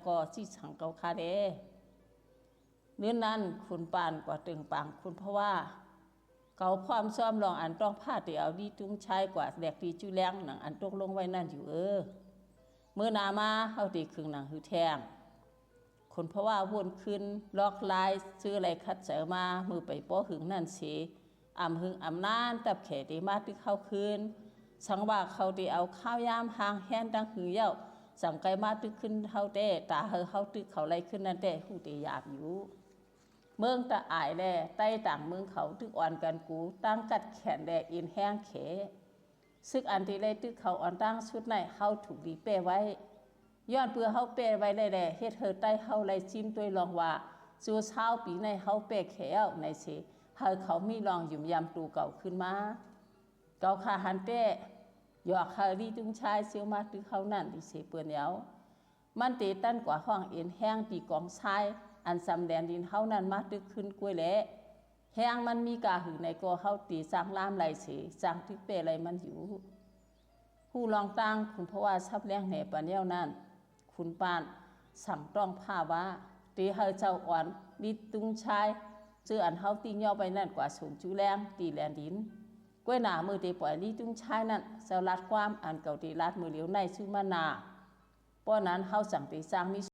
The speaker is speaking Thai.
ก็ที่สังเกาคาเดเนื้อนั้นคุณปานกว่าตึงปังคุณเพราะว่าเกาความซ้อมลองอันต้องผ้าเตียวดีจุ้งชายกว่าแดกดีจุแรงหนังอันตกลงไว้นั่นอยู่เมื่อนามาเฮาตีครึ่งหนังหือแทงคนเพราะว่าวนขึ้นลอกลายซื้ออะไรคัดเสมามือไปป้อหึงนั่นสิหึงนานตับแขดีมาตึกเข้าคืนสังว่าเขาตีเอาข้าวยามหางแห้นดังหือเย้าสังไกมาตึกขึ้นเฮาเต้ตาเฮาตึกเขาไรขึ้นนั่นเต้หูตีหยาบอยู่เมืองตะอายแด่ใต้ต่างเมืองเขาตึกอ่อนกันกูตั้งกัดแขนแด่อินแห้งเขซึกอันที่ไรตึกเขาอ่อนตั้งชุดในเฮาถูกดีเป้ไว้ย้อนเพื่อเฮาเป้ไว้ได้แด่เฮ็ดเธอใต้เฮาไรจิ้มตัวลองว่าจูเช้าปีในเฮาเป้แขวในเสเฮาเขามีลองยุ่มยำตูเก่าขึ้นมาเก่าขาหันเต้หยอกเฮาดีจุงชายเสียวมาตึกเขานั่นดิเสเปื้อนเหนียวมันตีตั้นกว่าห้องเอ็นแห้งตีกองชายอันสำแดนดินเฮานั้นมาตึกขึ้นกล้วยแหละแห้งมันมีกาหือในก็เฮาตีสร้างล่ามไหลเสสร้างทึกเป้ไรมันอยู่ผู้ลองตั้งคุณเพราะว่าชับแรงแหนปันเย้านั้นคุณปานสั่งต้องผ้าว่าตีเฮาเจ้าอ่อนดิตุงชายเจออันเฮาตีย่อไปนั่นกว่าสูงจูแรงตีแลนดินกล้วยหนามือตีปล่อยดิตุงชายนั่นเจ้าลัดความอันเก่าตีลัดมือเหลียวในชื่อมานาป้อนั้นเฮาสั่งตีสร้างมี